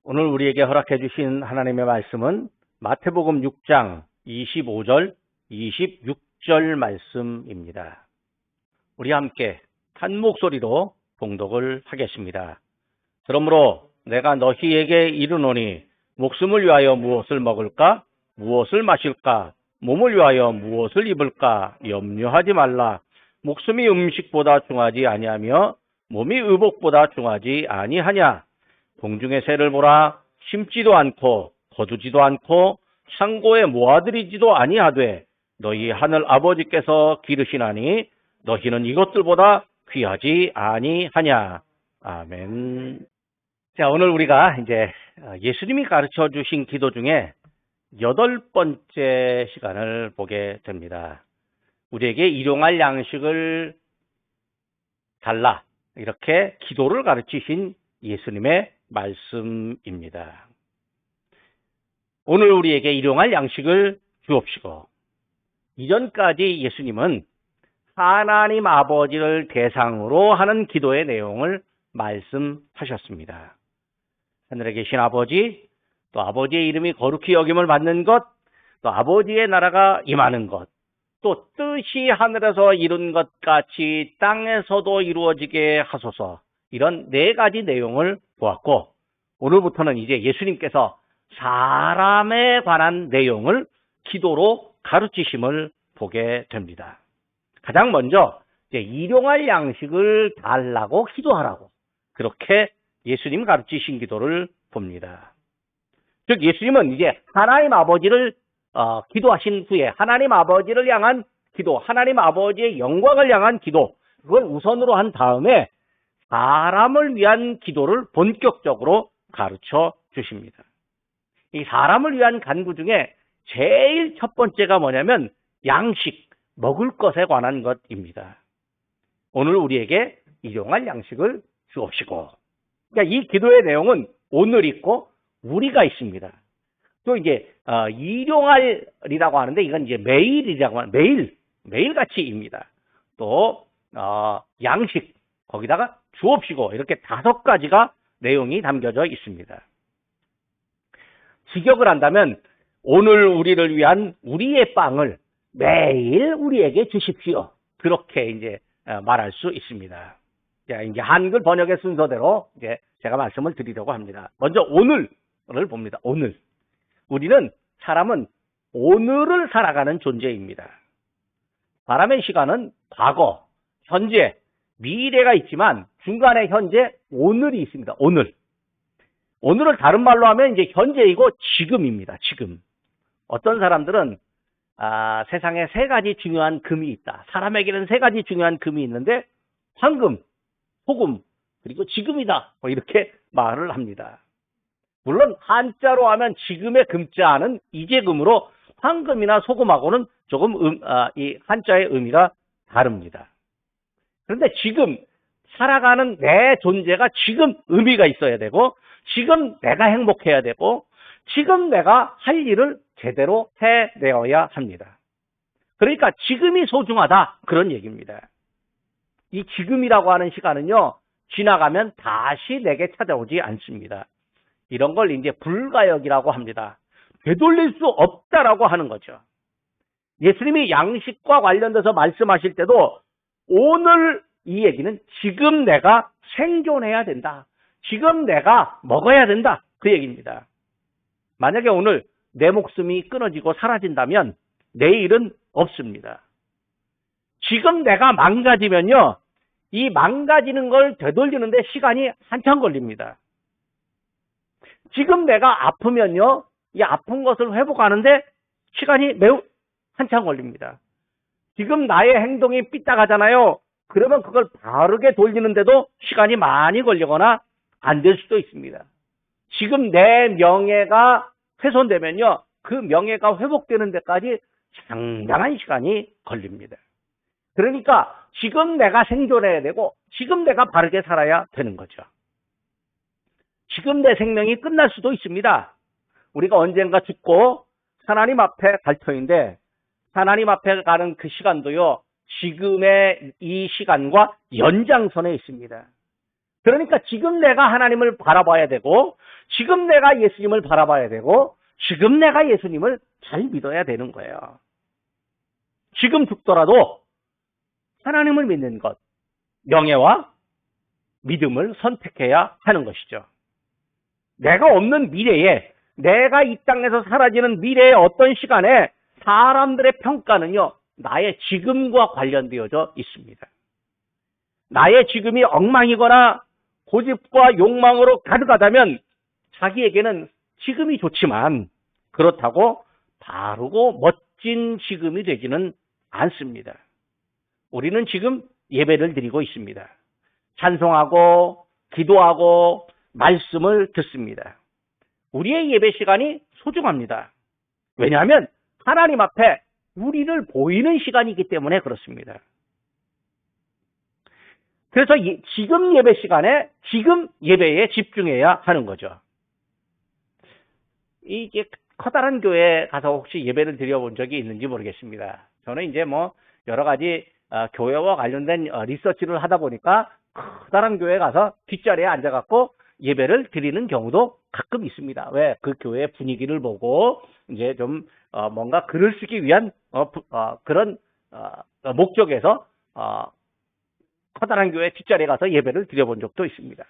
오늘 우리에게 허락해 주신 하나님의 말씀은 마태복음 6장 25절, 26절 말씀입니다. 우리 함께 한 목소리로 봉독을 하겠습니다. 그러므로 내가 너희에게 이르노니 목숨을 위하여 무엇을 먹을까? 무엇을 마실까? 몸을 위하여 무엇을 입을까? 염려하지 말라. 목숨이 음식보다 중하지 아니하며 몸이 의복보다 중하지 아니하냐? 공중의 새를 보라. 심지도 않고 거두지도 않고 창고에 모아들이지도 아니하되 너희 하늘 아버지께서 기르시나니 너희는 이것들보다 귀하지 아니하냐. 아멘. 자, 오늘 우리가 이제 예수님이 가르쳐 주신 기도 중에 8번째 시간을 보게 됩니다. 우리에게 일용할 양식을 달라. 이렇게 기도를 가르치신 예수님의 말씀입니다. 오늘 우리에게 일용할 양식을 주옵시고, 이전까지 예수님은 하나님 아버지를 대상으로 하는 기도의 내용을 말씀하셨습니다. 하늘에 계신 아버지, 또 아버지의 이름이 거룩히 여김을 받는 것, 또 아버지의 나라가 임하는 것, 또 뜻이 하늘에서 이룬 것 같이 땅에서도 이루어지게 하소서, 이런 4가지 내용을 보았고, 오늘부터는 이제 예수님께서 사람에 관한 내용을 기도로 가르치심을 보게 됩니다. 가장 먼저 이제 일용할 양식을 달라고 기도하라고, 그렇게 예수님 가르치신 기도를 봅니다. 즉 예수님은 이제 하나님 아버지를 기도하신 후에 하나님 아버지를 향한 기도, 하나님 아버지의 영광을 향한 기도, 그걸 우선으로 한 다음에 사람을 위한 기도를 본격적으로 가르쳐 주십니다. 이 사람을 위한 간구 중에 제일 첫 번째가 뭐냐면 양식, 먹을 것에 관한 것입니다. 오늘 우리에게 일용할 양식을 주옵시고. 그러니까 이 기도의 내용은 오늘 있고 우리가 있습니다. 또 이제 일용할이라고 하는데 이건 이제 매일이라고 하는 매일같이입니다. 또 양식, 거기다가 주옵시고, 이렇게 5가지가 내용이 담겨져 있습니다. 직역을 한다면 오늘 우리를 위한 우리의 빵을 매일 우리에게 주십시오, 그렇게 이제 말할 수 있습니다. 자, 이제 한글 번역의 순서대로 이제 제가 말씀을 드리려고 합니다. 먼저 오늘을 봅니다. 오늘. 사람은 오늘을 살아가는 존재입니다. 사람의 시간은 과거, 현재, 미래가 있지만 중간에 현재, 오늘이 있습니다. 오늘을 다른 말로 하면 이제 현재이고 지금입니다. 지금. 어떤 사람들은 세상에 3가지 중요한 금이 있다. 사람에게는 3가지 중요한 금이 있는데 황금, 소금, 그리고 지금이다, 이렇게 말을 합니다. 물론 한자로 하면 지금의 금자는 이재금으로 황금이나 소금하고는 조금 이 한자의 의미가 다릅니다. 그런데 지금 살아가는 내 존재가 지금 의미가 있어야 되고, 지금 내가 행복해야 되고, 지금 내가 할 일을 제대로 해내어야 합니다. 그러니까 지금이 소중하다, 그런 얘기입니다. 이 지금이라고 하는 시간은요, 지나가면 다시 내게 찾아오지 않습니다. 이런 걸 이제 불가역이라고 합니다. 되돌릴 수 없다라고 하는 거죠. 예수님이 양식과 관련돼서 말씀하실 때도 오늘 이 얘기는 지금 내가 생존해야 된다, 지금 내가 먹어야 된다, 그 얘기입니다. 만약에 오늘 내 목숨이 끊어지고 사라진다면 내일은 없습니다. 지금 내가 망가지면요, 이 망가지는 걸 되돌리는데 시간이 한참 걸립니다. 지금 내가 아프면요, 이 아픈 것을 회복하는데 시간이 매우 한참 걸립니다. 지금 나의 행동이 삐딱하잖아요. 그러면 그걸 바르게 돌리는데도 시간이 많이 걸리거나 안 될 수도 있습니다. 지금 내 명예가 훼손되면요, 그 명예가 회복되는 데까지 상당한 시간이 걸립니다. 그러니까 지금 내가 생존해야 되고 지금 내가 바르게 살아야 되는 거죠. 지금 내 생명이 끝날 수도 있습니다. 우리가 언젠가 죽고 하나님 앞에 갈 터인데, 하나님 앞에 가는 그 시간도요, 지금의 이 시간과 연장선에 있습니다. 그러니까 지금 내가 하나님을 바라봐야 되고, 지금 내가 예수님을 바라봐야 되고, 지금 내가 예수님을 잘 믿어야 되는 거예요. 지금 죽더라도 하나님을 믿는 것, 명예와 믿음을 선택해야 하는 것이죠. 내가 없는 미래에, 내가 이 땅에서 사라지는 미래의 어떤 시간에 사람들의 평가는요, 나의 지금과 관련되어져 있습니다. 나의 지금이 엉망이거나 고집과 욕망으로 가득하다면 자기에게는 지금이 좋지만 그렇다고 바르고 멋진 지금이 되지는 않습니다. 우리는 지금 예배를 드리고 있습니다. 찬송하고 기도하고 말씀을 듣습니다. 우리의 예배 시간이 소중합니다. 왜냐하면 하나님 앞에 우리를 보이는 시간이기 때문에 그렇습니다. 그래서 지금 예배 시간에 지금 예배에 집중해야 하는 거죠. 이게 커다란 교회에 가서 혹시 예배를 드려본 적이 있는지 모르겠습니다. 저는 이제 뭐 여러 가지 교회와 관련된 리서치를 하다 보니까 커다란 교회에 가서 뒷자리에 앉아갖고 예배를 드리는 경우도 가끔 있습니다. 왜? 그 교회의 분위기를 보고 이제 좀 뭔가 글을 쓰기 위한 그런 목적에서 커다란 교회 뒷자리에 가서 예배를 드려본 적도 있습니다.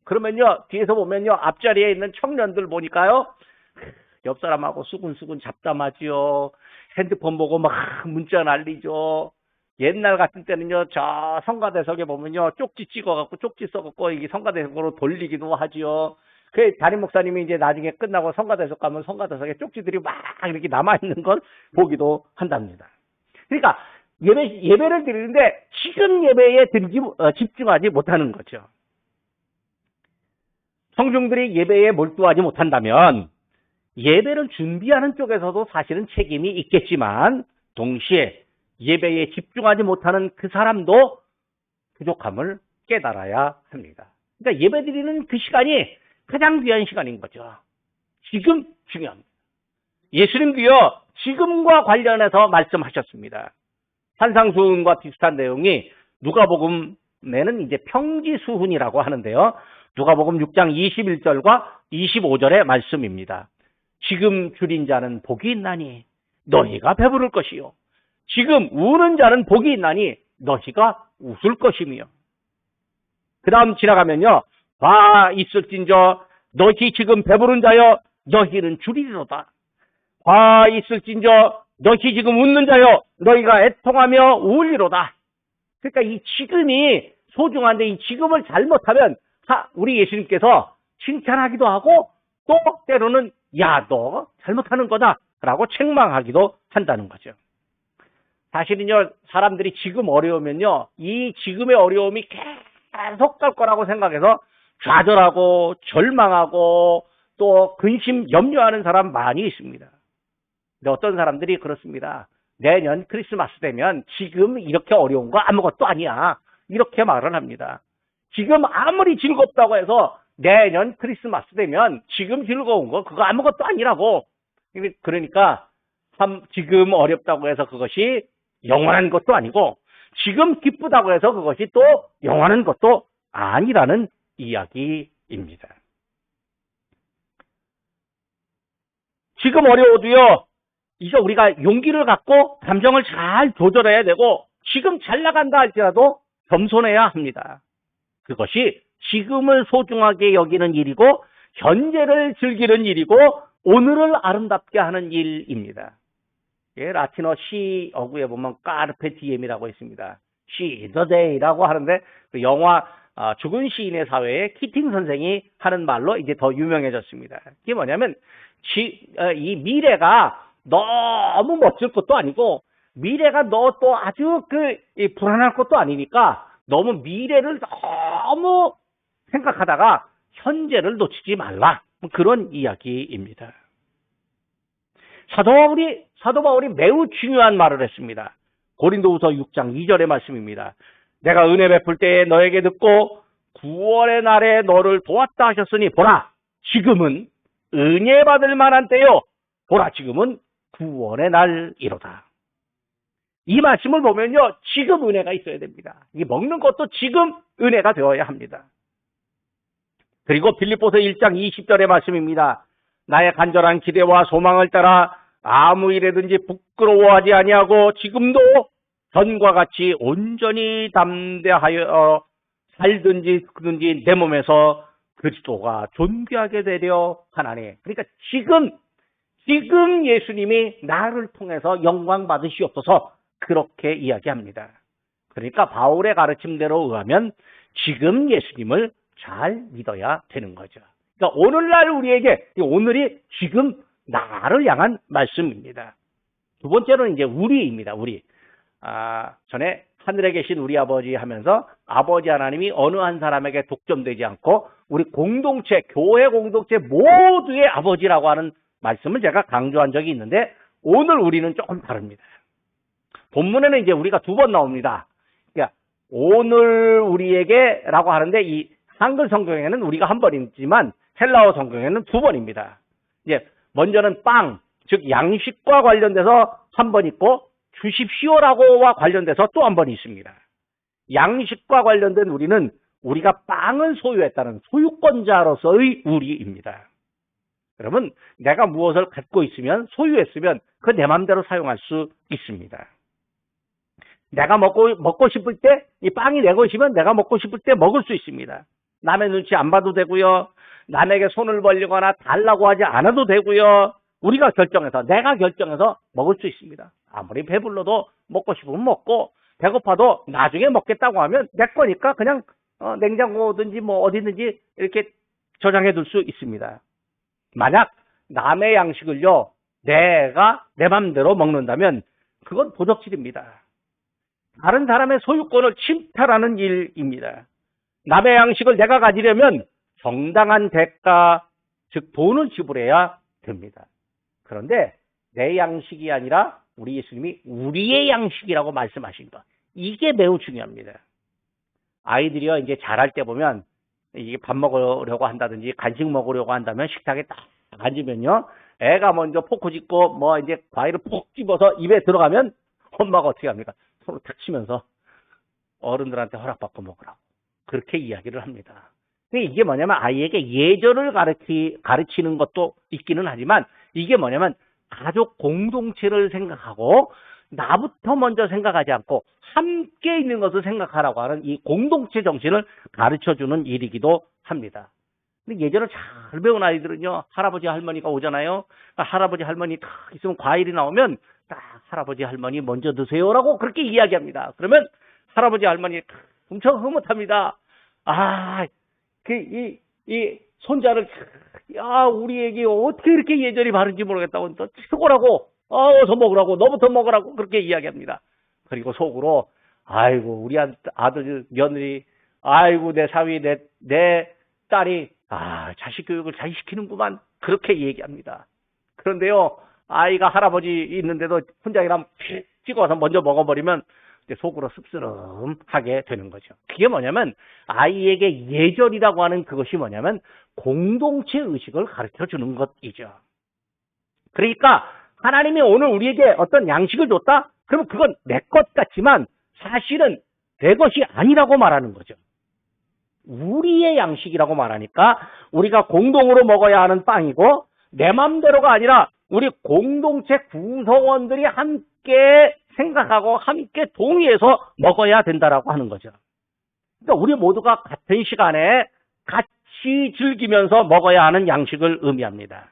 그러면요, 뒤에서 보면요, 앞자리에 있는 청년들 보니까요, 옆 사람하고 수근수근 잡담하지요. 핸드폰 보고 막 문자 날리죠. 옛날 같은 때는요, 저 성가대석에 보면요, 쪽지 찍어갖고, 쪽지 써갖고, 이게 성가대석으로 돌리기도 하지요. 그 담임 목사님이 이제 나중에 끝나고 성가대석 가면 성가대석에 쪽지들이 막 이렇게 남아있는 걸 보기도 한답니다. 그러니까, 예배를 드리는데, 지금 예배에 집중하지 못하는 거죠. 성중들이 예배에 몰두하지 못한다면, 예배를 준비하는 쪽에서도 사실은 책임이 있겠지만, 동시에 예배에 집중하지 못하는 그 사람도 부족함을 깨달아야 합니다. 그러니까 예배 드리는 그 시간이 가장 귀한 시간인 거죠. 지금 중요합니다. 예수님께서 지금과 관련해서 말씀하셨습니다. 산상수훈과 비슷한 내용이 누가복음에는 이제 평지수훈이라고 하는데요. 누가복음 6장 21절과 25절의 말씀입니다. 지금 줄인 자는 복이 있나니 너희가 배부를 것이요. 지금 우는 자는 복이 있나니 너희가 웃을 것이며. 그 다음 지나가면요. 화 있을진저 너희 지금 배부른 자여 너희는 줄이리로다. 화 있을진저 너희 지금 웃는 자여 너희가 애통하며 울리로다. 그러니까 이 지금이 소중한데 이 지금을 잘못하면 우리 예수님께서 칭찬하기도 하고 또 때로는 야, 너 잘못하는 거다 라고 책망하기도 한다는 거죠. 사실은요, 사람들이 지금 어려우면요, 이 지금의 어려움이 계속 갈 거라고 생각해서 좌절하고 절망하고 또 근심, 염려하는 사람 많이 있습니다. 근데 어떤 사람들이 그렇습니다. 내년 크리스마스 되면 지금 이렇게 어려운 거 아무것도 아니야. 이렇게 말을 합니다. 지금 아무리 즐겁다고 해서 내년 크리스마스 되면 지금 즐거운 거 그거 아무것도 아니라고. 그러니까 참 지금 어렵다고 해서 그것이 영원한 것도 아니고 지금 기쁘다고 해서 그것이 또 영원한 것도 아니라는 이야기입니다. 지금 어려워도요, 이제 우리가 용기를 갖고 감정을 잘 조절해야 되고 지금 잘 나간다 할지라도 겸손해야 합니다. 그것이 지금을 소중하게 여기는 일이고 현재를 즐기는 일이고 오늘을 아름답게 하는 일입니다. 예, 라틴어 시 어구에 보면 까르페 디엠이라고 있습니다. Seize the day라고 하는데 그 영화 죽은 시인의 사회에 키팅 선생이 하는 말로 이제 더 유명해졌습니다. 이게 뭐냐면 이 미래가 너무 멋질 것도 아니고 미래가 너 또 아주 불안할 것도 아니니까 너무 미래를 너무 생각하다가 현재를 놓치지 말라. 그런 이야기입니다. 사도 바울이 매우 중요한 말을 했습니다. 고린도후서 6장 2절의 말씀입니다. 내가 은혜 베풀 때에 너에게 듣고 구원의 날에 너를 도왔다 하셨으니 보라 지금은 은혜 받을 만한 때요. 보라 지금은 구원의 날이로다. 이 말씀을 보면요. 지금 은혜가 있어야 됩니다. 이 먹는 것도 지금 은혜가 되어야 합니다. 그리고 빌립보서 1장 20절의 말씀입니다. 나의 간절한 기대와 소망을 따라 아무 일에든지 부끄러워하지 아니하고 지금도 전과 같이 온전히 담대하여 살든지 그든지 내 몸에서 그리스도가 존귀하게 되려 하나니. 그러니까 지금 예수님이 나를 통해서 영광 받으시옵소서 그렇게 이야기합니다. 그러니까 바울의 가르침대로 의하면 지금 예수님을 잘 믿어야 되는 거죠. 그러니까 오늘날 우리에게 오늘이 지금 나를 향한 말씀입니다. 두 번째로는 이제 우리입니다. 우리. 전에 하늘에 계신 우리 아버지 하면서 아버지 하나님이 어느 한 사람에게 독점되지 않고 우리 공동체, 교회 공동체 모두의 아버지라고 하는 말씀을 제가 강조한 적이 있는데 오늘 우리는 조금 다릅니다. 본문에는 이제 우리가 두 번 나옵니다. 그러니까 오늘 우리에게라고 하는데 이 한글 성경에는 우리가 한 번이지만 헬라어 성경에는 두 번입니다. 이제 먼저는 빵, 즉 양식과 관련돼서 한 번 있고 주십시오라고와 관련돼서 또 한 번 있습니다. 양식과 관련된 우리는 우리가 빵을 소유했다는 소유권자로서의 우리입니다. 여러분, 내가 무엇을 갖고 있으면 소유했으면 그 내 마음대로 사용할 수 있습니다. 내가 먹고 싶을 때 이 빵이 내 것이면 내가 먹고 싶을 때 먹을 수 있습니다. 남의 눈치 안 봐도 되고요. 남에게 손을 벌리거나 달라고 하지 않아도 되고요. 우리가 결정해서 내가 결정해서 먹을 수 있습니다. 아무리 배불러도 먹고 싶으면 먹고 배고파도 나중에 먹겠다고 하면 내 거니까 그냥 냉장고든지 뭐 어디든지 이렇게 저장해 둘 수 있습니다. 만약 남의 양식을요 내가 내 맘대로 먹는다면 그건 도적질입니다. 다른 사람의 소유권을 침탈하는 일입니다. 남의 양식을 내가 가지려면 정당한 대가, 즉 돈을 지불해야 됩니다. 그런데 내 양식이 아니라 우리 예수님이 우리의 양식이라고 말씀하신 것. 이게 매우 중요합니다. 아이들이요, 이제 자랄 때 보면 이게 밥 먹으려고 한다든지 간식 먹으려고 한다면 식탁에 딱 앉으면요. 애가 먼저 포크 짚고 뭐 이제 과일을 푹 집어서 입에 들어가면 엄마가 어떻게 합니까? 손을 탁 치면서 어른들한테 허락받고 먹으라고. 그렇게 이야기를 합니다. 근데 이게 뭐냐면 아이에게 예절을 가르치는 것도 있기는 하지만 이게 뭐냐면 가족 공동체를 생각하고 나부터 먼저 생각하지 않고 함께 있는 것을 생각하라고 하는 이 공동체 정신을 가르쳐주는 일이기도 합니다. 근데 예전에 잘 배운 아이들은요, 할아버지 할머니가 오잖아요. 할아버지 할머니 딱 있으면 과일이 나오면 딱 할아버지 할머니 먼저 드세요라고 그렇게 이야기합니다. 그러면 할아버지 할머니 엄청 흐뭇합니다. 이 손자를 우리 애기 어떻게 이렇게 예절이 바른지 모르겠다고 또 최고라고 어서 먹으라고 너부터 먹으라고 그렇게 이야기합니다. 그리고 속으로 아이고 우리 아들 며느리 아이고 내 사위 내 딸이 자식 교육을 잘 시키는구만 그렇게 얘기합니다. 그런데요 아이가 할아버지 있는데도 혼자이랑 찍어서 먼저 먹어버리면 속으로 씁쓸하게 되는 거죠. 그게 뭐냐면 아이에게 예절이라고 하는 그것이 뭐냐면 공동체 의식을 가르쳐주는 것이죠. 그러니까 하나님이 오늘 우리에게 어떤 양식을 줬다? 그러면 그건 내 것 같지만 사실은 내 것이 아니라고 말하는 거죠. 우리의 양식이라고 말하니까 우리가 공동으로 먹어야 하는 빵이고 내 맘대로가 아니라 우리 공동체 구성원들이 함께 생각하고 함께 동의해서 먹어야 된다라고 하는 거죠. 그러니까 우리 모두가 같은 시간에 같이 즐기면서 먹어야 하는 양식을 의미합니다.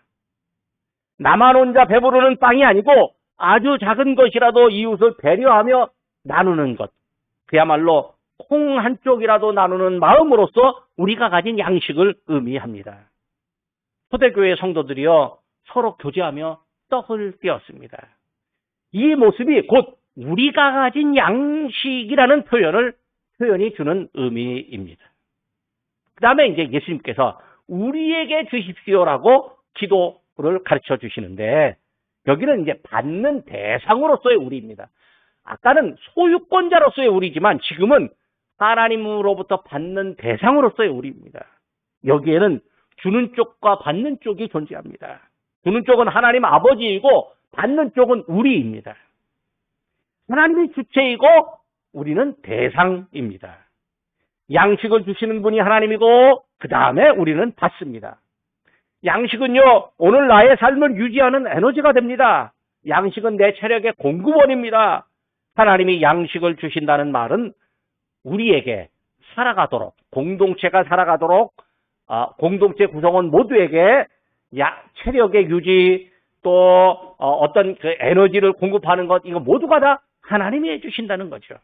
나만 혼자 배부르는 빵이 아니고 아주 작은 것이라도 이웃을 배려하며 나누는 것. 그야말로 콩 한 쪽이라도 나누는 마음으로써 우리가 가진 양식을 의미합니다. 초대교회 성도들이요 서로 교제하며 떡을 떼었습니다. 이 모습이 곧 우리가 가진 양식이라는 표현이 주는 의미입니다. 그 다음에 이제 예수님께서 우리에게 주십시오라고 기도를 가르쳐 주시는데 여기는 이제 받는 대상으로서의 우리입니다. 아까는 소유권자로서의 우리지만 지금은 하나님으로부터 받는 대상으로서의 우리입니다. 여기에는 주는 쪽과 받는 쪽이 존재합니다. 주는 쪽은 하나님 아버지이고 받는 쪽은 우리입니다. 하나님이 주체이고 우리는 대상입니다. 양식을 주시는 분이 하나님이고 그 다음에 우리는 받습니다. 양식은요, 오늘 나의 삶을 유지하는 에너지가 됩니다. 양식은 내 체력의 공급원입니다. 하나님이 양식을 주신다는 말은 우리에게 살아가도록, 공동체가 살아가도록 공동체 구성원 모두에게 체력의 유지, 또 어떤 그 에너지를 공급하는 것, 이거 모두가 다 하나님이 해주신다는 거죠.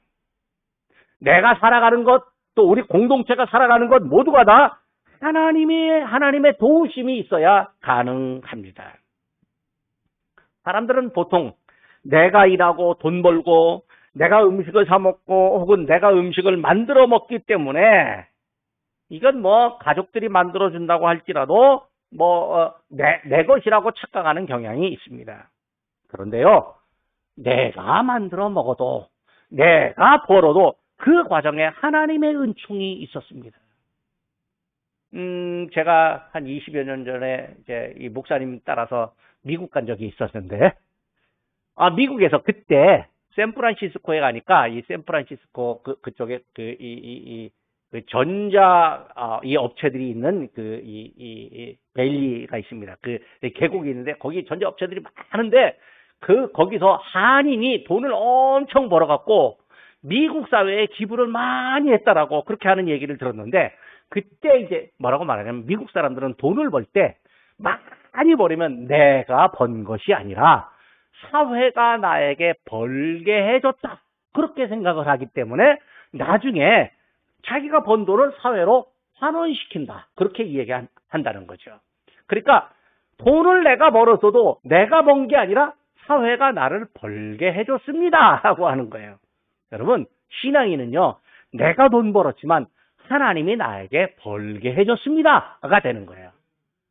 내가 살아가는 것, 또 우리 공동체가 살아가는 것 모두가 다 하나님의 도우심이 있어야 가능합니다. 사람들은 보통 내가 일하고 돈 벌고 내가 음식을 사 먹고 혹은 내가 음식을 만들어 먹기 때문에 이건 뭐 가족들이 만들어 준다고 할지라도 내 것이라고 착각하는 경향이 있습니다. 그런데요, 내가 만들어 먹어도 내가 벌어도 그 과정에 하나님의 은총이 있었습니다. 제가 한 20여 년 전에 이제 이 목사님 따라서 미국 간 적이 있었는데, 미국에서 그때 샌프란시스코에 가니까 이 샌프란시스코 그쪽에 이 전자 이 업체들이 있는 이 밸리가 있습니다. 그 계곡이 있는데 거기 전자 업체들이 많은데 거기서 한인이 돈을 엄청 벌어갖고 미국 사회에 기부를 많이 했다라고 그렇게 하는 얘기를 들었는데, 그때 이제 뭐라고 말하냐면 미국 사람들은 돈을 벌 때 많이 벌으면 내가 번 것이 아니라 사회가 나에게 벌게 해줬다, 그렇게 생각을 하기 때문에 나중에 자기가 번 돈을 사회로 환원시킨다, 그렇게 이야기한다는 거죠. 그러니까 돈을 내가 벌었어도 내가 번 게 아니라 사회가 나를 벌게 해줬습니다 라고 하는 거예요. 여러분, 신앙인은요, 내가 돈 벌었지만 하나님이 나에게 벌게 해줬습니다가 되는 거예요.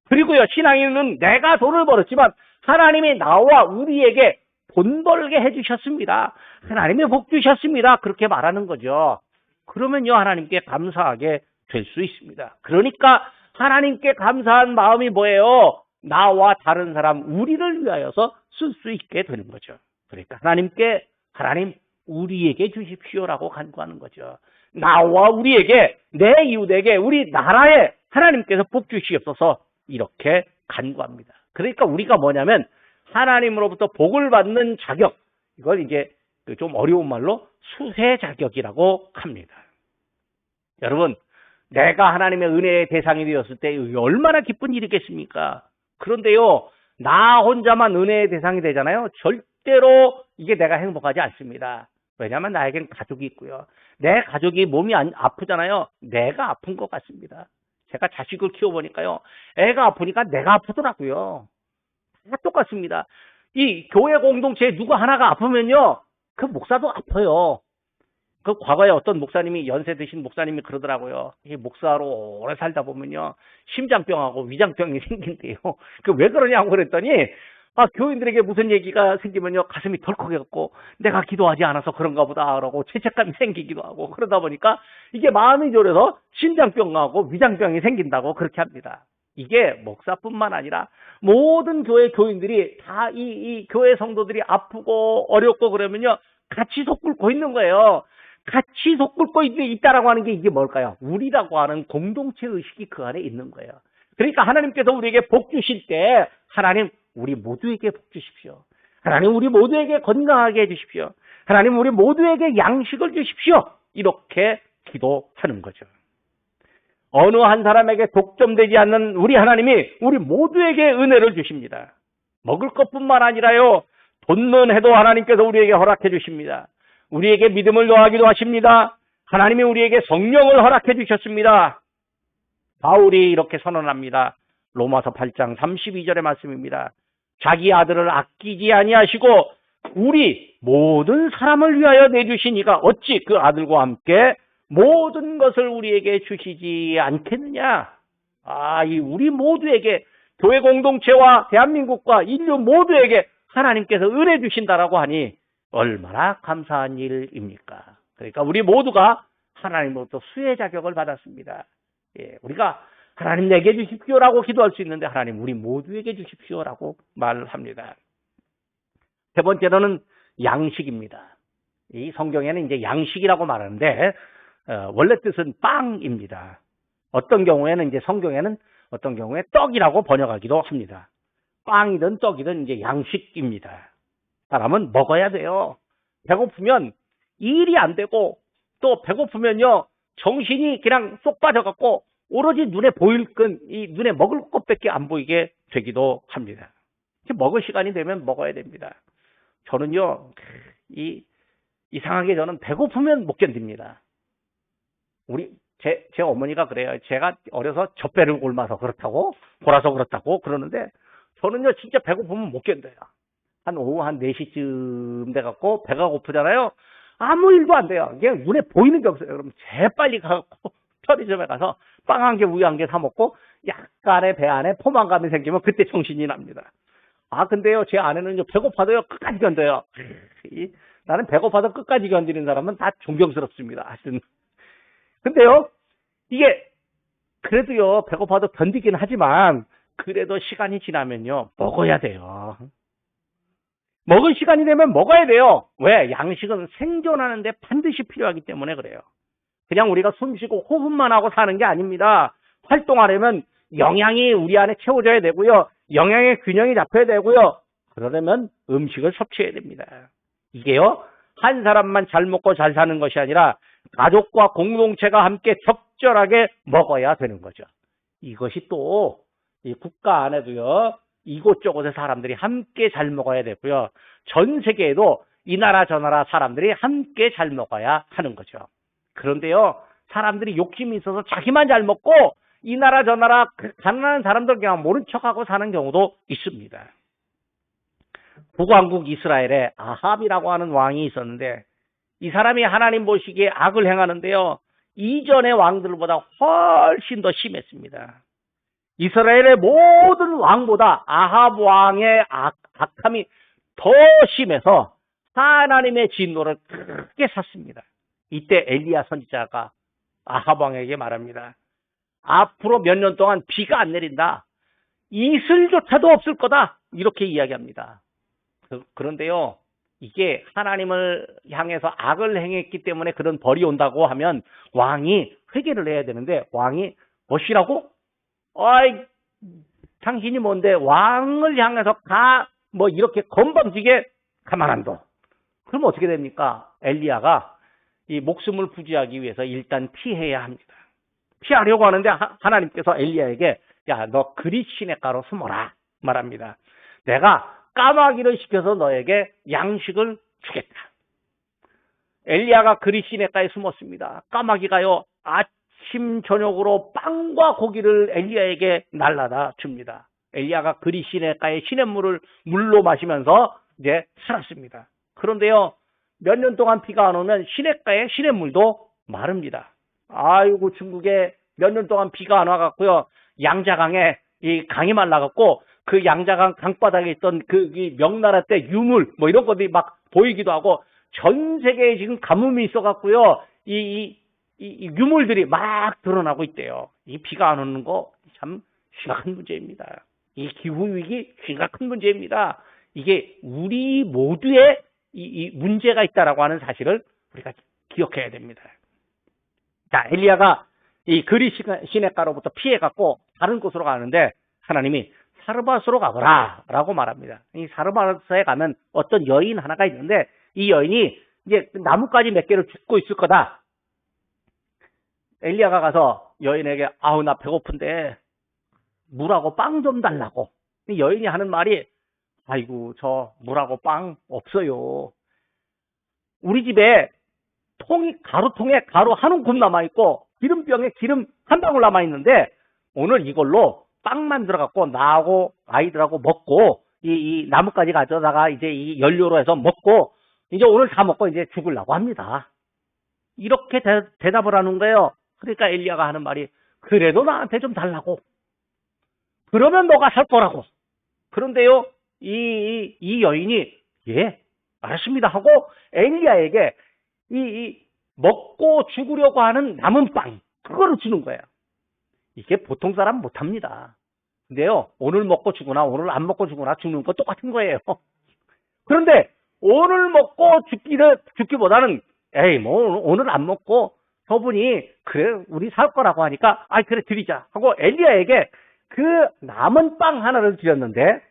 그리고요, 신앙인은 내가 돈을 벌었지만 하나님이 나와 우리에게 돈 벌게 해주셨습니다. 하나님이 복 주셨습니다. 그렇게 말하는 거죠. 그러면요, 하나님께 감사하게 될 수 있습니다. 그러니까 하나님께 감사한 마음이 뭐예요? 나와 다른 사람, 우리를 위하여서 쓸 수 있게 되는 거죠. 그러니까 하나님 우리에게 주십시오라고 간구하는 거죠. 나와 우리에게, 내 이웃에게, 우리 나라에 하나님께서 복 주시옵소서, 이렇게 간구합니다. 그러니까 우리가 뭐냐면 하나님으로부터 복을 받는 자격, 이걸 이제 좀 어려운 말로 수세 자격이라고 합니다. 여러분, 내가 하나님의 은혜의 대상이 되었을 때 얼마나 기쁜 일이겠습니까? 그런데요, 나 혼자만 은혜의 대상이 되잖아요. 절대로 이게 내가 행복하지 않습니다. 왜냐하면 나에겐 가족이 있고요. 내 가족이 몸이 아프잖아요. 내가 아픈 것 같습니다. 제가 자식을 키워보니까요, 애가 아프니까 내가 아프더라고요. 다 똑같습니다. 이 교회 공동체에 누구 하나가 아프면요, 그 목사도 아파요. 그 과거에 어떤 목사님이, 연세 드신 목사님이 그러더라고요. 이 목사로 오래 살다 보면요, 심장병하고 위장병이 생긴대요. 그 왜 그러냐고 그랬더니, 교인들에게 무슨 얘기가 생기면요, 가슴이 덜컥해갖고 내가 기도하지 않아서 그런가 보다 라고 죄책감이 생기기도 하고, 그러다 보니까 이게 마음이 졸여서 심장병하고 위장병이 생긴다고 그렇게 합니다. 이게 목사뿐만 아니라 모든 교회 교인들이 다 이 교회 성도들이 아프고 어렵고 그러면요, 같이 속 끓고 있는 거예요. 같이 속 끓고 있다라고 하는 게 이게 뭘까요? 우리라고 하는 공동체 의식이 그 안에 있는 거예요. 그러니까 하나님께서 우리에게 복 주실 때, 하나님 우리 모두에게 복 주십시오. 하나님 우리 모두에게 건강하게 해주십시오. 하나님 우리 모두에게 양식을 주십시오. 이렇게 기도하는 거죠. 어느 한 사람에게 독점되지 않는 우리 하나님이 우리 모두에게 은혜를 주십니다. 먹을 것뿐만 아니라요, 돈는 해도 하나님께서 우리에게 허락해 주십니다. 우리에게 믿음을 더하기도 하십니다. 하나님이 우리에게 성령을 허락해 주셨습니다. 바울이 이렇게 선언합니다. 로마서 8장 32절의 말씀입니다. 자기 아들을 아끼지 아니하시고 우리 모든 사람을 위하여 내주신 이가 어찌 그 아들과 함께 모든 것을 우리에게 주시지 않겠느냐. 이 우리 모두에게, 교회 공동체와 대한민국과 인류 모두에게 하나님께서 은혜 주신다라고 하니 얼마나 감사한 일입니까? 그러니까 우리 모두가 하나님으로부터 수혜 자격을 받았습니다. 우리가 하나님 내게 주십시오라고 기도할 수 있는데 하나님 우리 모두에게 주십시오라고 말을 합니다. 세 번째로는 양식입니다. 이 성경에는 이제 양식이라고 말하는데, 원래 뜻은 빵입니다. 어떤 경우에는 이제 성경에는 어떤 경우에 떡이라고 번역하기도 합니다. 빵이든 떡이든 이제 양식입니다. 사람은 먹어야 돼요. 배고프면 일이 안 되고 또 배고프면요 정신이 그냥 쏙 빠져갖고 오로지 눈에 보일 이 눈에 먹을 것밖에 안 보이게 되기도 합니다. 먹을 시간이 되면 먹어야 됩니다. 저는요 이상하게 저는 배고프면 못 견딥니다. 제 어머니가 그래요. 제가 어려서 젖배를 옮아서 그렇다고 골아서 그렇다고 그러는데 저는요 진짜 배고프면 못 견뎌요. 한 오후 한 4시쯤 돼갖고 배가 고프잖아요. 아무 일도 안 돼요. 그냥 눈에 보이는 게 없어요. 그럼 재빨리 가갖고 편의점에 가서 빵 한 개, 우유 한 개 사 먹고 약간의 배 안에 포만감이 생기면 그때 정신이 납니다. 근데요 제 아내는요 배고파도요 끝까지 견뎌요. 나는 배고파도 끝까지 견디는 사람은 다 존경스럽습니다. 하여튼 근데요 이게 그래도요 배고파도 견디긴 하지만 그래도 시간이 지나면요 먹어야 돼요. 먹을 시간이 되면 먹어야 돼요. 왜? 양식은 생존하는데 반드시 필요하기 때문에 그래요. 그냥 우리가 숨 쉬고 호흡만 하고 사는 게 아닙니다. 활동하려면 영양이 우리 안에 채워져야 되고요. 영양의 균형이 잡혀야 되고요. 그러려면 음식을 섭취해야 됩니다. 이게요 한 사람만 잘 먹고 잘 사는 것이 아니라 가족과 공동체가 함께 적절하게 먹어야 되는 거죠. 이것이 또 이 국가 안에도요 이곳저곳의 사람들이 함께 잘 먹어야 되고요. 전 세계에도 이 나라 저 나라 사람들이 함께 잘 먹어야 하는 거죠. 그런데요 사람들이 욕심이 있어서 자기만 잘 먹고 이 나라 저 나라 가난한 사람들 그냥 모른 척하고 사는 경우도 있습니다. 북왕국 이스라엘에 아합이라고 하는 왕이 있었는데 이 사람이 하나님 보시기에 악을 행하는데요. 이전의 왕들보다 훨씬 더 심했습니다. 이스라엘의 모든 왕보다 아합 왕의 악함이 더 심해서 하나님의 진노를 크게 샀습니다. 이때 엘리야 선지자가 아합 왕에게 말합니다. 앞으로 몇 년 동안 비가 안 내린다. 이슬조차도 없을 거다. 이렇게 이야기합니다. 그런데요. 이게 하나님을 향해서 악을 행했기 때문에 그런 벌이 온다고 하면 왕이 회개를 해야 되는데 왕이 무엇이라고? 당신이 뭔데 왕을 향해서 뭐 이렇게 건방지게 가만 안 둬. 그럼 어떻게 됩니까? 엘리야가 이 목숨을 부지하기 위해서 일단 피해야 합니다. 피하려고 하는데 하나님께서 엘리야에게 야, 너 그릿 시냇가로 숨어라 말합니다. 내가 까마귀를 시켜서 너에게 양식을 주겠다. 엘리야가 그릿 시냇가에 숨었습니다. 까마귀가요 아침 저녁으로 빵과 고기를 엘리야에게 날라다 줍니다. 엘리야가 그릿 시냇가의 시냇물을 물로 마시면서 이제 살았습니다. 그런데요 몇 년 동안 비가 안 오면 시냇가의 시냇물도 마릅니다. 아이고 중국에 몇 년 동안 비가 안 와갖고요 양자강에 이 강이 말라갖고 그 양자강 강바닥에 있던 이 명나라 때 유물 뭐 이런 것들이 막 보이기도 하고 전 세계에 지금 가뭄이 있어갖고요 이 유물들이 막 드러나고 있대요. 이 비가 안 오는 거 참 심각한 문제입니다. 이 기후 위기 심각한 문제입니다. 이게 우리 모두의 이 문제가 있다라고 하는 사실을 우리가 기억해야 됩니다. 자, 엘리야가 이 그릿 시냇가로부터 피해갖고 다른 곳으로 가는데 하나님이 사르밧으로 가거라 라고 말합니다. 이 사르밧에 가면 어떤 여인 하나가 있는데 이 여인이 이제 나뭇가지 몇 개를 줍고 있을 거다. 엘리야가 가서 여인에게 아우 나 배고픈데 물하고 빵 좀 달라고. 이 여인이 하는 말이 아이고 저 물하고 빵 없어요. 우리 집에 가루통에 가루 한 움큼 남아있고 기름병에 기름 한 방울 남아있는데 오늘 이걸로 빵 만들어갖고 나하고 아이들하고 먹고 이 나뭇가지 가져다가 이제 이 연료로 해서 먹고 이제 오늘 다 먹고 이제 죽으려고 합니다. 이렇게 대답을 하는 거예요. 그러니까 엘리야가 하는 말이 그래도 나한테 좀 달라고. 그러면 너가 살 거라고. 그런데요 이 여인이 예 알았습니다 하고 엘리야에게 이 먹고 죽으려고 하는 남은 빵 그거를 주는 거예요. 이게 보통 사람 못합니다. 근데요 오늘 먹고 죽으나 오늘 안 먹고 죽으나 죽는 거 똑같은 거예요. 그런데 오늘 먹고 죽기보다는 에이 뭐 오늘 안 먹고 저분이 그래 우리 살 거라고 하니까 그래 드리자 하고 엘리야에게 그 남은 빵 하나를 드렸는데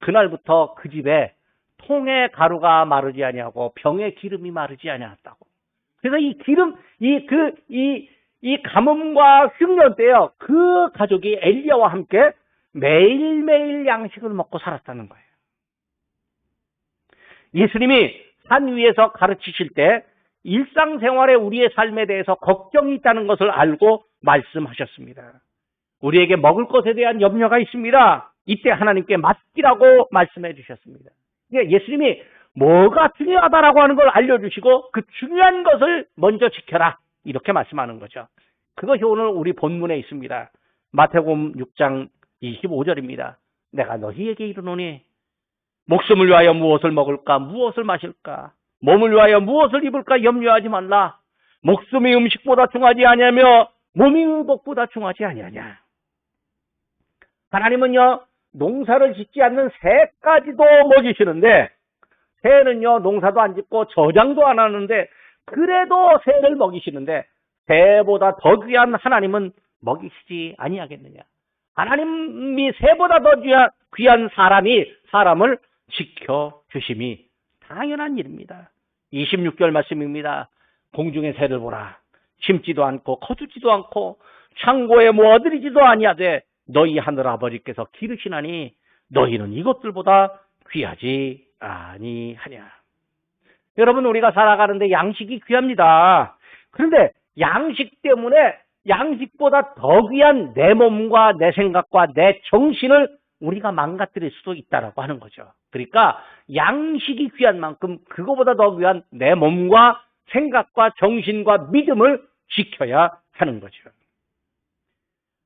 그날부터 그 집에 통에 가루가 마르지 아니하고 병에 기름이 마르지 아니하였다고. 그래서 이 기름 이 가뭄과 흉년 때요 그 가족이 엘리야와 함께 매일매일 양식을 먹고 살았다는 거예요. 예수님이 산 위에서 가르치실 때 일상생활에 우리의 삶에 대해서 걱정이 있다는 것을 알고 말씀하셨습니다. 우리에게 먹을 것에 대한 염려가 있습니다. 이때 하나님께 맡기라고 말씀해 주셨습니다. 예수님이 뭐가 중요하다라고 하는 걸 알려주시고 그 중요한 것을 먼저 지켜라 이렇게 말씀하는 거죠. 그것이 오늘 우리 본문에 있습니다. 마태복음 6장 25절입니다. 내가 너희에게 이르노니 목숨을 위하여 무엇을 먹을까 무엇을 마실까 몸을 위하여 무엇을 입을까 염려하지 말라. 목숨이 음식보다 중하지 아니하며 몸이 의복보다 중하지 아니하냐. 하나님은요 농사를 짓지 않는 새까지도 먹이시는데 새는요 농사도 안 짓고 저장도 안 하는데 그래도 새를 먹이시는데 새보다 더 귀한 하나님은 먹이시지 아니하겠느냐. 하나님이 새보다 더 귀한 사람을 지켜주심이 당연한 일입니다. 26절 말씀입니다. 공중의 새를 보라. 심지도 않고 거두지도 않고 창고에 모아들이지도 아니하되 너희 하늘 아버지께서 기르시나니 너희는 이것들보다 귀하지 아니하냐. 여러분 우리가 살아가는데 양식이 귀합니다. 그런데 양식 때문에 양식보다 더 귀한 내 몸과 내 생각과 내 정신을 우리가 망가뜨릴 수도 있다라고 하는 거죠. 그러니까 양식이 귀한 만큼 그거보다 더 귀한 내 몸과 생각과 정신과 믿음을 지켜야 하는 거죠.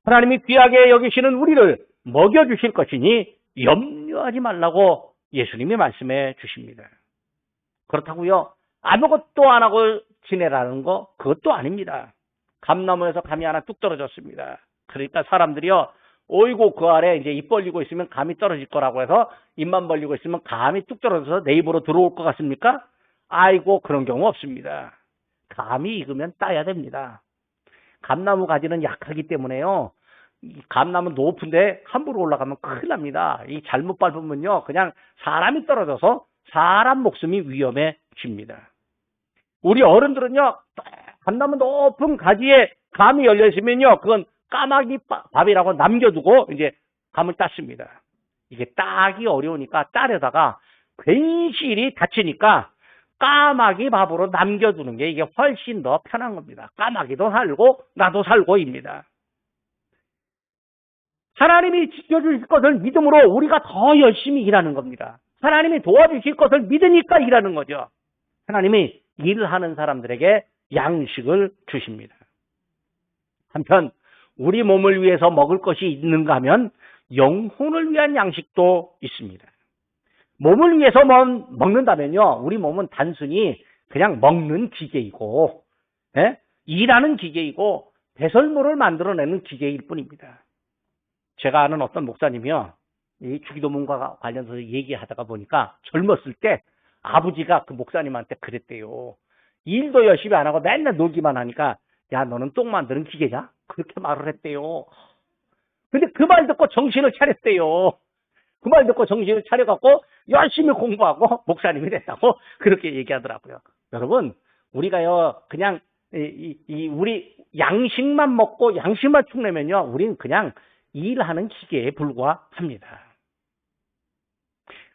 하나님이 귀하게 여기시는 우리를 먹여주실 것이니 염려하지 말라고 예수님이 말씀해 주십니다. 그렇다고요 아무것도 안 하고 지내라는 거 그것도 아닙니다. 감나무에서 감이 하나 뚝 떨어졌습니다. 그러니까 사람들이요 어이고 그 아래 이제 입 벌리고 있으면 감이 떨어질 거라고 해서 입만 벌리고 있으면 감이 뚝 떨어져서 내 입으로 들어올 것 같습니까? 아이고 그런 경우 없습니다. 감이 익으면 따야 됩니다. 감나무 가지는 약하기 때문에요. 감나무 높은데 함부로 올라가면 큰일 납니다. 이 잘못 밟으면요 그냥 사람이 떨어져서 사람 목숨이 위험해집니다. 우리 어른들은요 감나무 높은 가지에 감이 열려 있으면요 그건 까마귀 밥이라고 남겨두고 이제 감을 땄습니다. 이게 따기 어려우니까 따려다가 괜시리 다치니까 까마귀 밥으로 남겨두는 게 이게 훨씬 더 편한 겁니다. 까마귀도 살고 나도 살고입니다. 하나님이 지켜주실 것을 믿음으로 우리가 더 열심히 일하는 겁니다. 하나님이 도와주실 것을 믿으니까 일하는 거죠. 하나님이 일하는 사람들에게 양식을 주십니다. 한편 우리 몸을 위해서 먹을 것이 있는가 하면 영혼을 위한 양식도 있습니다. 몸을 위해서 먹는다면요 우리 몸은 단순히 그냥 먹는 기계이고 일하는 기계이고 배설물을 만들어내는 기계일 뿐입니다. 제가 아는 어떤 목사님이요 이 주기도문과 관련해서 얘기하다가 보니까 젊었을 때 아버지가 그 목사님한테 그랬대요. 일도 열심히 안 하고 맨날 놀기만 하니까 야 너는 똥 만드는 기계냐? 그렇게 말을 했대요. 근데 그 말 듣고 정신을 차렸대요. 그 말 듣고 정신을 차려갖고 열심히 공부하고 목사님이 됐다고 그렇게 얘기하더라고요. 여러분 우리가요 그냥 우리 양식만 먹고 양식만 축내면요 우리는 그냥 일하는 기계에 불과합니다.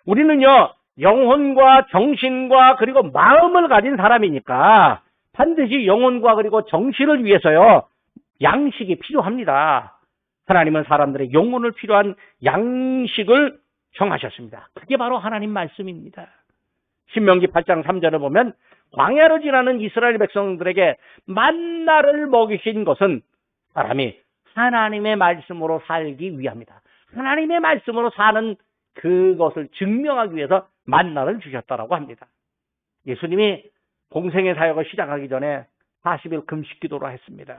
우리는요 영혼과 정신과 그리고 마음을 가진 사람이니까 반드시 영혼과 그리고 정신을 위해서요 양식이 필요합니다. 하나님은 사람들의 영혼을 필요한 양식을 정하셨습니다. 그게 바로 하나님 말씀입니다. 신명기 8장 3절을 보면 광야로 지나는 이스라엘 백성들에게 만나를 먹이신 것은 사람이 하나님의 말씀으로 살기 위함이다. 하나님의 말씀으로 사는 그것을 증명하기 위해서 만나를 주셨다라고 합니다. 예수님이 공생의 사역을 시작하기 전에 40일 금식 기도를 했습니다.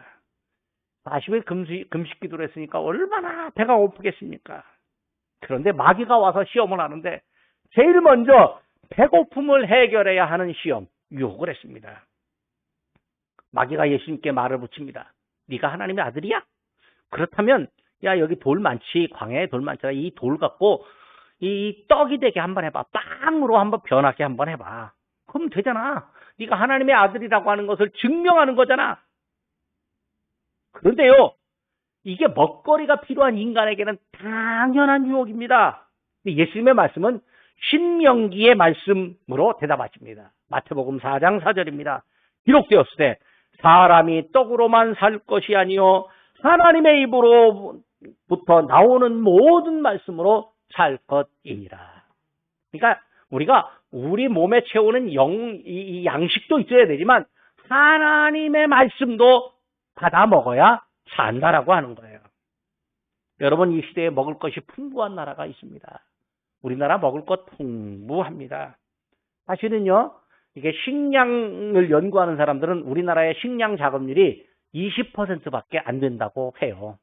40일 금식 기도를 했으니까 얼마나 배가 고프겠습니까? 그런데 마귀가 와서 시험을 하는데 제일 먼저 배고픔을 해결해야 하는 시험, 유혹을 했습니다. 마귀가 예수님께 말을 붙입니다. 네가 하나님의 아들이야? 그렇다면 야 여기 돌 많지, 광야에 돌 많잖아. 이 돌 갖고 이 떡이 되게 한번 해봐. 빵으로 한번 변하게 한번 해봐. 그럼 되잖아. 네가 하나님의 아들이라고 하는 것을 증명하는 거잖아. 그런데요, 이게 먹거리가 필요한 인간에게는 당연한 유혹입니다. 예수님의 말씀은 신명기의 말씀으로 대답하십니다. 마태복음 4장 4절입니다. 기록되었으되 사람이 떡으로만 살 것이 아니요 하나님의 입으로부터 나오는 모든 말씀으로 살 것이니라. 그러니까 우리가 우리 몸에 채우는 이 양식도 있어야 되지만 하나님의 말씀도 받아 먹어야 산다라고 하는 거예요. 여러분, 이 시대에 먹을 것이 풍부한 나라가 있습니다. 우리나라 먹을 것 풍부합니다. 사실은요, 이게 식량을 연구하는 사람들은 우리나라의 식량 작업률이 20%밖에 안 된다고 해요.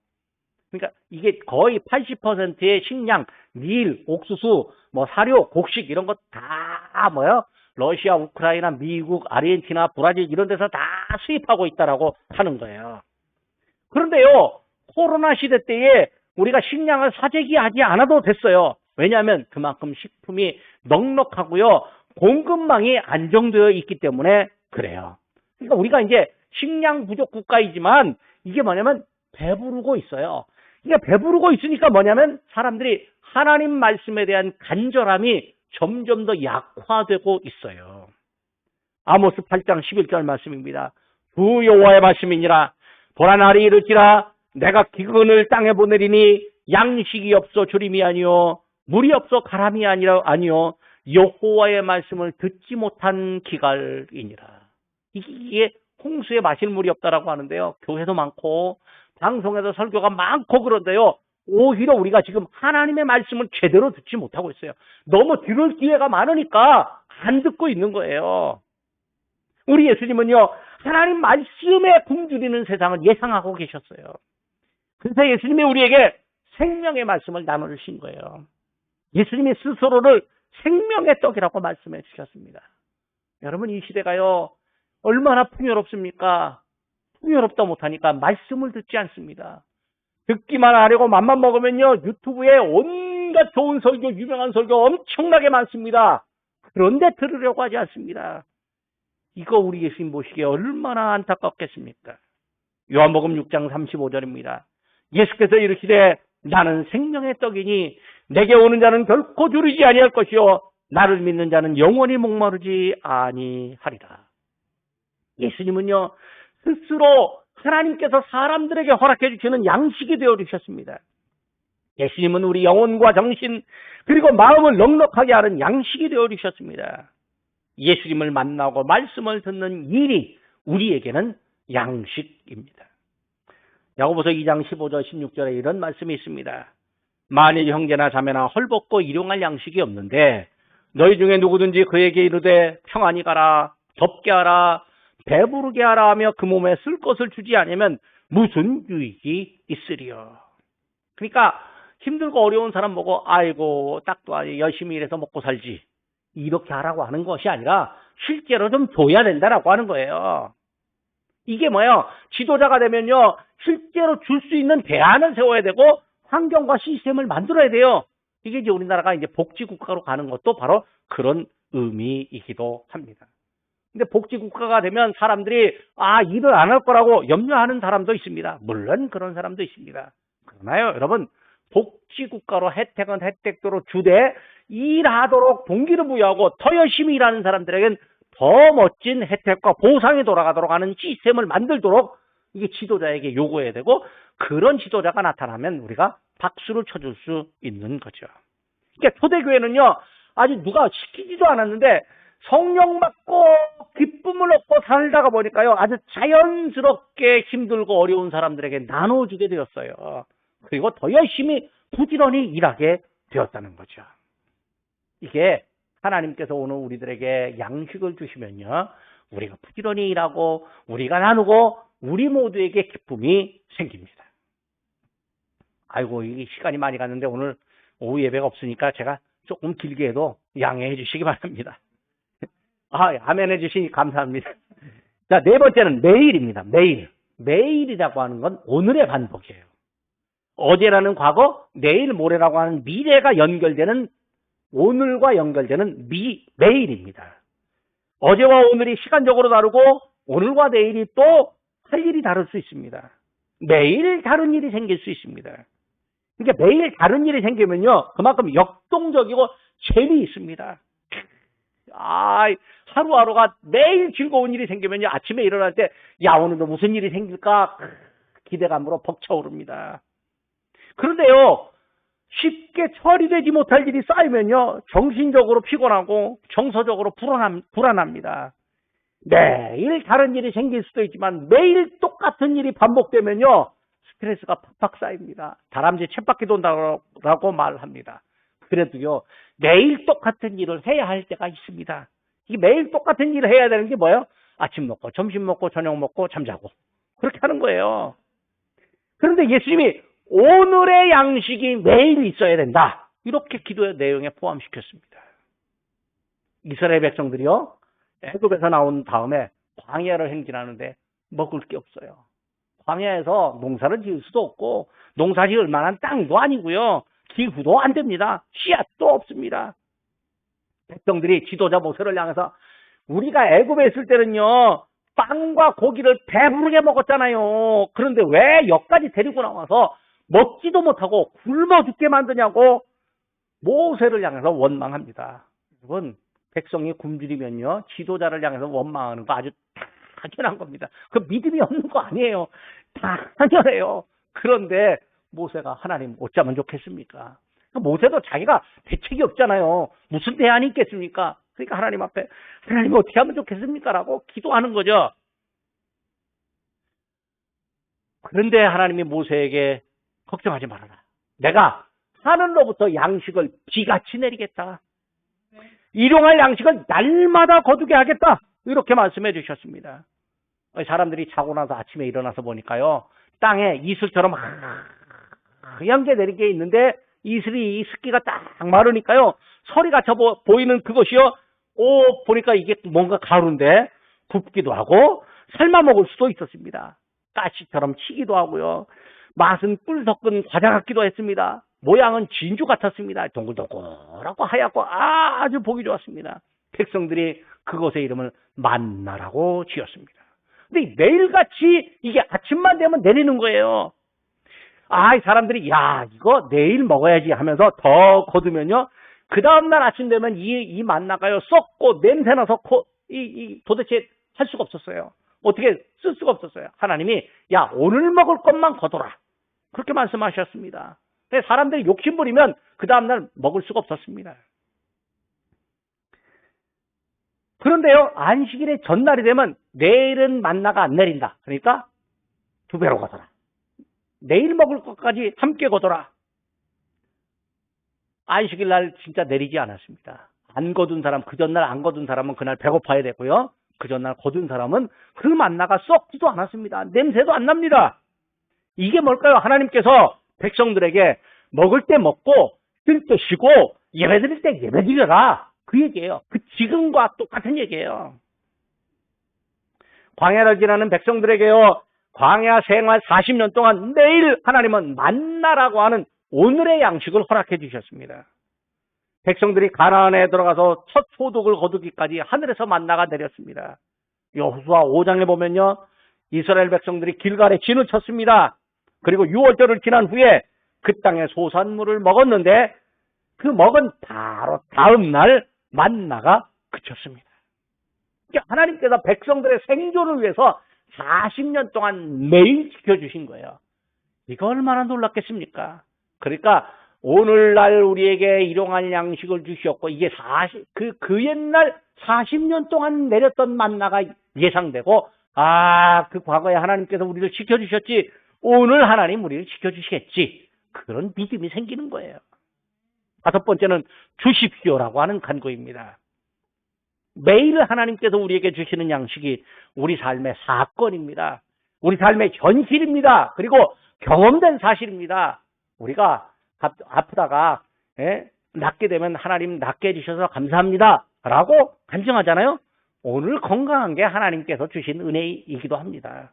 그러니까 이게 거의 80%의 식량, 밀, 옥수수, 뭐 사료, 곡식 이런 거 다 뭐요? 러시아, 우크라이나, 미국, 아르헨티나, 브라질 이런 데서 다 수입하고 있다라고 하는 거예요. 그런데요, 코로나 시대 때에 우리가 식량을 사재기하지 않아도 됐어요. 왜냐하면 그만큼 식품이 넉넉하고요, 공급망이 안정되어 있기 때문에 그래요. 그러니까 우리가 이제 식량 부족 국가이지만 이게 뭐냐면 배부르고 있어요. 이게 배부르고 있으니까 뭐냐면 사람들이 하나님 말씀에 대한 간절함이 점점 더 약화되고 있어요. 아모스 8장 11절 말씀입니다. 주 여호와의 말씀이니라. 보라 날이 이르지라. 내가 기근을 땅에 보내리니 양식이 없어 주림이 아니요 물이 없어 가람이 아니요 여호와의 말씀을 듣지 못한 기갈이니라. 이게 홍수에 마실 물이 없다라고 하는데요. 교회도 많고 방송에서 설교가 많고 그런데요. 오히려 우리가 지금 하나님의 말씀을 제대로 듣지 못하고 있어요. 너무 들을 기회가 많으니까 안 듣고 있는 거예요. 우리 예수님은요, 하나님 말씀에 굶주리는 세상을 예상하고 계셨어요. 그래서 예수님이 우리에게 생명의 말씀을 나눠주신 거예요. 예수님이 스스로를 생명의 떡이라고 말씀해 주셨습니다. 여러분, 이 시대가요, 얼마나 풍요롭습니까? 풍요롭다 못하니까 말씀을 듣지 않습니다. 듣기만 하려고 맘만 먹으면요, 유튜브에 온갖 좋은 설교, 유명한 설교 엄청나게 많습니다. 그런데 들으려고 하지 않습니다. 이거 우리 예수님 보시기에 얼마나 안타깝겠습니까? 요한복음 6장 35절입니다. 예수께서 이르시되 나는 생명의 떡이니 내게 오는 자는 결코 주르지 아니할 것이요 나를 믿는 자는 영원히 목마르지 아니하리라. 예수님은요, 스스로 하나님께서 사람들에게 허락해 주시는 양식이 되어 주셨습니다. 예수님은 우리 영혼과 정신 그리고 마음을 넉넉하게 하는 양식이 되어 주셨습니다. 예수님을 만나고 말씀을 듣는 일이 우리에게는 양식입니다. 야고보서 2장 15절 16절에 이런 말씀이 있습니다. 만일 형제나 자매나 헐벗고 일용할 양식이 없는데 너희 중에 누구든지 그에게 이르되 평안히 가라, 덥게 하라, 배부르게 하라 하며 그 몸에 쓸 것을 주지 않으면 무슨 유익이 있으리요. 그러니까 힘들고 어려운 사람 보고 아이고 딱도 아니 열심히 일해서 먹고 살지 이렇게 하라고 하는 것이 아니라 실제로 좀 줘야 된다라고 하는 거예요. 이게 뭐예요? 지도자가 되면요, 실제로 줄 수 있는 대안을 세워야 되고 환경과 시스템을 만들어야 돼요. 이게 이제 우리나라가 이제 복지국가로 가는 것도 바로 그런 의미이기도 합니다. 근데 복지국가가 되면 사람들이 일을 안 할 거라고 염려하는 사람도 있습니다. 물론 그런 사람도 있습니다. 그러나요, 여러분, 복지국가로 혜택은 혜택대로 주되 일하도록 동기를 부여하고 더 열심히 일하는 사람들에겐 더 멋진 혜택과 보상이 돌아가도록 하는 시스템을 만들도록 이게 지도자에게 요구해야 되고 그런 지도자가 나타나면 우리가 박수를 쳐줄 수 있는 거죠. 그러니까 초대교회는요, 아직 누가 시키지도 않았는데 성령 받고 기쁨을 얻고 살다가 보니까요, 아주 자연스럽게 힘들고 어려운 사람들에게 나눠주게 되었어요. 그리고 더 열심히 부지런히 일하게 되었다는 거죠. 이게 하나님께서 오늘 우리들에게 양식을 주시면요, 우리가 부지런히 일하고 우리가 나누고 우리 모두에게 기쁨이 생깁니다. 아이고, 이 시간이 많이 갔는데 오늘 오후 예배가 없으니까 제가 조금 길게 해도 양해해 주시기 바랍니다. 아멘 해주시니 감사합니다. 자, 네 번째는 매일입니다. 매일. 매일이라고 하는 건 오늘의 반복이에요. 어제라는 과거, 내일 모레라고 하는 미래가 연결되는, 오늘과 연결되는 매일입니다. 어제와 오늘이 시간적으로 다르고 오늘과 내일이 또 할 일이 다를 수 있습니다. 매일 다른 일이 생길 수 있습니다. 그러니까 매일 다른 일이 생기면요, 그만큼 역동적이고 재미있습니다. 하루하루가 매일 즐거운 일이 생기면요, 아침에 일어날 때, 야, 오늘도 무슨 일이 생길까? 기대감으로 벅차오릅니다. 그런데요, 쉽게 처리되지 못할 일이 쌓이면요, 정신적으로 피곤하고 정서적으로 불안합니다. 매일 다른 일이 생길 수도 있지만 매일 똑같은 일이 반복되면요, 스트레스가 팍팍 쌓입니다. 다람쥐 쳇바퀴 돈다고 말합니다. 그래도요, 매일 똑같은 일을 해야 할 때가 있습니다. 이 매일 똑같은 일을 해야 되는 게 뭐예요? 아침 먹고 점심 먹고 저녁 먹고 잠자고, 그렇게 하는 거예요. 그런데 예수님이 오늘의 양식이 매일 있어야 된다, 이렇게 기도의 내용에 포함시켰습니다. 이스라엘 백성들이요, 애굽에서 나온 다음에 광야를 행진하는데 먹을 게 없어요. 광야에서 농사를 지을 수도 없고 농사 지을 만한 땅도 아니고요, 기후도 안 됩니다. 씨앗도 없습니다. 백성들이 지도자 모세를 향해서, 우리가 애굽에 있을 때는요, 빵과 고기를 배부르게 먹었잖아요. 그런데 왜 여기까지 데리고 나와서 먹지도 못하고 굶어 죽게 만드냐고 모세를 향해서 원망합니다. 여러분, 백성이 굶주리면요, 지도자를 향해서 원망하는 거 아주 당연한 겁니다. 그 믿음이 없는 거 아니에요. 당연해요. 그런데 모세가 하나님 어쩌면 좋겠습니까? 모세도 자기가 대책이 없잖아요. 무슨 대안이 있겠습니까? 그러니까 하나님 앞에, 하나님 어떻게 하면 좋겠습니까? 라고 기도하는 거죠. 그런데 하나님이 모세에게 걱정하지 말아라. 내가 하늘로부터 양식을 비같이 내리겠다. 일용할 양식을 날마다 거두게 하겠다, 이렇게 말씀해 주셨습니다. 사람들이 자고 나서 아침에 일어나서 보니까요, 땅에 이슬처럼 하얀 게 내린 게 있는데, 이슬이, 이 습기가 딱 마르니까요, 서리가 보이는 그것이요, 보니까 이게 뭔가 가루인데 굽기도 하고 삶아 먹을 수도 있었습니다. 가시처럼 치기도 하고요, 맛은 꿀 섞은 과자 같기도 했습니다. 모양은 진주 같았습니다. 동글동글하고 하얗고 아주 보기 좋았습니다. 백성들이 그것의 이름을 만나라고 지었습니다. 근데 매일같이 이게 아침만 되면 내리는 거예요. 사람들이, 야, 이거 내일 먹어야지 하면서 더 거두면요, 그 다음날 아침 되면 이 만나가요, 썩고 냄새나서 도대체 할 수가 없었어요. 어떻게 쓸 수가 없었어요. 하나님이, 야, 오늘 먹을 것만 거둬라, 그렇게 말씀하셨습니다. 근데 사람들이 욕심부리면 그 다음날 먹을 수가 없었습니다. 그런데요, 안식일의 전날이 되면 내일은 만나가 안 내린다. 그러니까 2배로 거둬라. 내일 먹을 것까지 함께 거둬라. 안식일 날 진짜 내리지 않았습니다. 안 거둔 사람, 그 전날 안 거둔 사람은 그날 배고파야 되고요, 그 전날 거둔 사람은 그 만나가 썩지도 않았습니다. 냄새도 안 납니다. 이게 뭘까요? 하나님께서 백성들에게 먹을 때 먹고 쉴 때 쉬고 예배 드릴 때 예배 드려라, 그 얘기예요. 그 지금과 똑같은 얘기예요. 광야를 지나는 백성들에게요, 광야 생활 40년 동안 매일 하나님은 만나라고 하는 오늘의 양식을 허락해 주셨습니다. 백성들이 가나안에 들어가서 첫 소득을 거두기까지 하늘에서 만나가 내렸습니다. 여호수아 5장에 보면요, 이스라엘 백성들이 길갈에 진을 쳤습니다. 그리고 6월절을 지난 후에 그 땅의 소산물을 먹었는데, 그 먹은 바로 다음 날 만나가 그쳤습니다. 그러니까 하나님께서 백성들의 생존을 위해서 40년 동안 매일 지켜주신 거예요. 이거 얼마나 놀랍겠습니까? 그러니까 오늘날 우리에게 일용할 양식을 주셨고, 이게 그 옛날 40년 동안 내렸던 만나가 예상되고, 그 과거에 하나님께서 우리를 지켜주셨지, 오늘 하나님 우리를 지켜주시겠지, 그런 믿음이 생기는 거예요. 5번째는 주십시오라고 하는 간구입니다. 매일 하나님께서 우리에게 주시는 양식이 우리 삶의 사건입니다. 우리 삶의 현실입니다. 그리고 경험된 사실입니다. 우리가 아프다가 낫게 되면 하나님 낫게 해주셔서 감사합니다 라고 간증하잖아요. 오늘 건강한 게 하나님께서 주신 은혜이기도 합니다.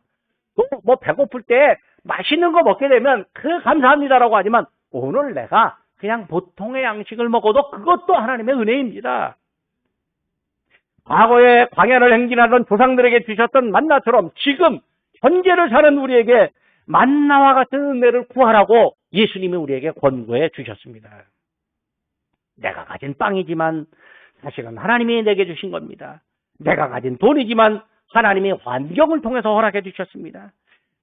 또 뭐 배고플 때 맛있는 거 먹게 되면 그 감사합니다라고 하지만 오늘 내가 그냥 보통의 양식을 먹어도 그것도 하나님의 은혜입니다. 과거에 광야를 행진하던 조상들에게 주셨던 만나처럼 지금 현재를 사는 우리에게 만나와 같은 은혜를 구하라고 예수님이 우리에게 권고해 주셨습니다. 내가 가진 빵이지만 사실은 하나님이 내게 주신 겁니다. 내가 가진 돈이지만 하나님이 환경을 통해서 허락해 주셨습니다.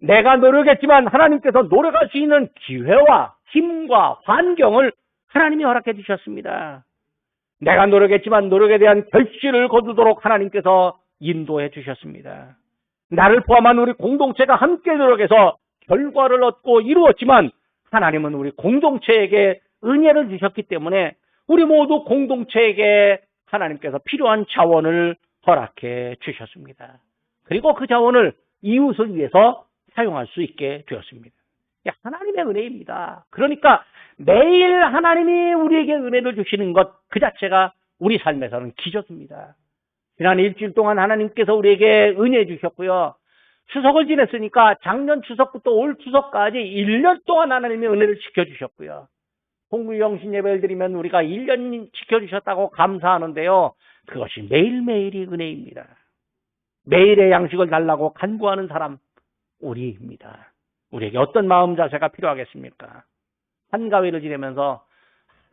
내가 노력했지만 하나님께서 노력할 수 있는 기회와 힘과 환경을 하나님이 허락해 주셨습니다. 내가 노력했지만 노력에 대한 결실을 거두도록 하나님께서 인도해 주셨습니다. 나를 포함한 우리 공동체가 함께 노력해서 결과를 얻고 이루었지만 하나님은 우리 공동체에게 은혜를 주셨기 때문에 우리 모두 공동체에게 하나님께서 필요한 자원을 허락해 주셨습니다. 그리고 그 자원을 이웃을 위해서 사용할 수 있게 되었습니다. 하나님의 은혜입니다. 그러니까 매일 하나님이 우리에게 은혜를 주시는 것 그 자체가 우리 삶에서는 기적입니다. 지난 일주일 동안 하나님께서 우리에게 은혜 주셨고요. 추석을 지냈으니까 작년 추석부터 올 추석까지 1년 동안 하나님의 은혜를 지켜주셨고요. 공구영신 예배를 드리면 우리가 1년 지켜주셨다고 감사하는데요. 그것이 매일매일이 은혜입니다. 매일의 양식을 달라고 간구하는 사람 우리입니다. 우리에게 어떤 마음 자세가 필요하겠습니까? 한가위를 지내면서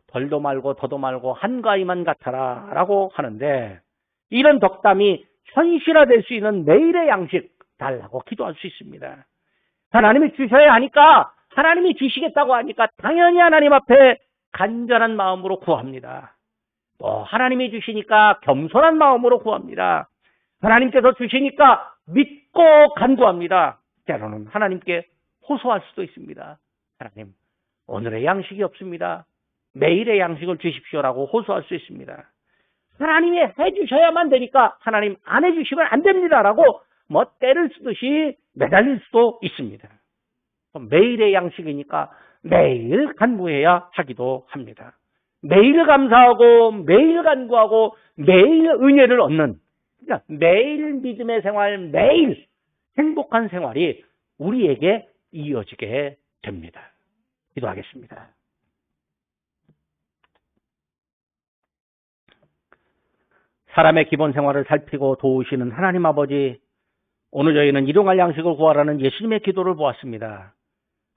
덜도 말고 더도 말고 한가위만 같아라 라고 하는데 이런 덕담이 현실화될 수 있는 매일의 양식 달라고 기도할 수 있습니다. 하나님이 주셔야 하니까 하나님이 주시겠다고 하니까 당연히 하나님 앞에 간절한 마음으로 구합니다. 하나님이 주시니까 겸손한 마음으로 구합니다. 하나님께서 주시니까 믿고 간구합니다. 때로는 하나님께 호소할 수도 있습니다. 하나님, 오늘의 양식이 없습니다. 매일의 양식을 주십시오라고 호소할 수 있습니다. 하나님이 해주셔야만 되니까 하나님 안 해주시면 안 됩니다라고 때를 쓰듯이 매달릴 수도 있습니다. 매일의 양식이니까 매일 간구해야 하기도 합니다. 매일 감사하고 매일 간구하고 매일 은혜를 얻는 그러니까 매일 믿음의 생활, 매일 행복한 생활이 우리에게 이어지게 됩니다. 기도하겠습니다. 사람의 기본 생활을 살피고 도우시는 하나님 아버지, 오늘 저희는 일용할 양식을 구하라는 예수님의 기도를 보았습니다.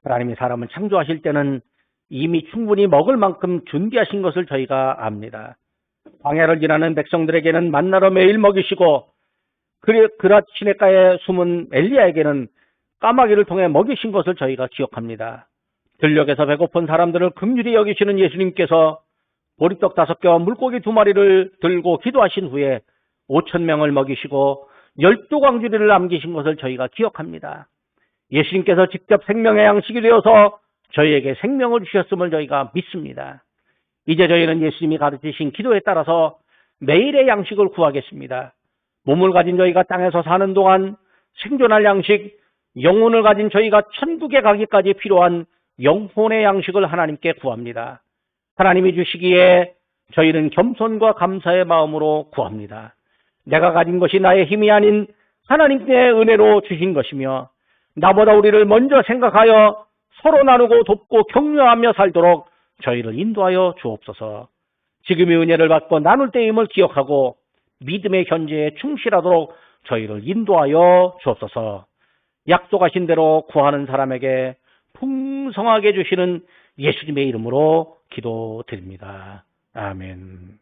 하나님이 사람을 창조하실 때는 이미 충분히 먹을 만큼 준비하신 것을 저희가 압니다. 광야를 지나는 백성들에게는 만나로 매일 먹이시고 그랏 시냇가에 숨은 엘리야에게는 까마귀를 통해 먹이신 것을 저희가 기억합니다. 들녘에서 배고픈 사람들을 긍휼히 여기시는 예수님께서 보리떡 5개와 물고기 2마리를 들고 기도하신 후에 5,000명을 먹이시고 12광주리를 남기신 것을 저희가 기억합니다. 예수님께서 직접 생명의 양식이 되어서 저희에게 생명을 주셨음을 저희가 믿습니다. 이제 저희는 예수님이 가르치신 기도에 따라서 매일의 양식을 구하겠습니다. 몸을 가진 저희가 땅에서 사는 동안 생존할 양식, 영혼을 가진 저희가 천국에 가기까지 필요한 영혼의 양식을 하나님께 구합니다. 하나님이 주시기에 저희는 겸손과 감사의 마음으로 구합니다. 내가 가진 것이 나의 힘이 아닌 하나님의 은혜로 주신 것이며 나보다 우리를 먼저 생각하여 서로 나누고 돕고 격려하며 살도록 저희를 인도하여 주옵소서. 지금의 은혜를 받고 나눌 때임을 기억하고 믿음의 현재에 충실하도록 저희를 인도하여 주옵소서. 약속하신 대로 구하는 사람에게 풍성하게 주시는 예수님의 이름으로 기도드립니다. 아멘.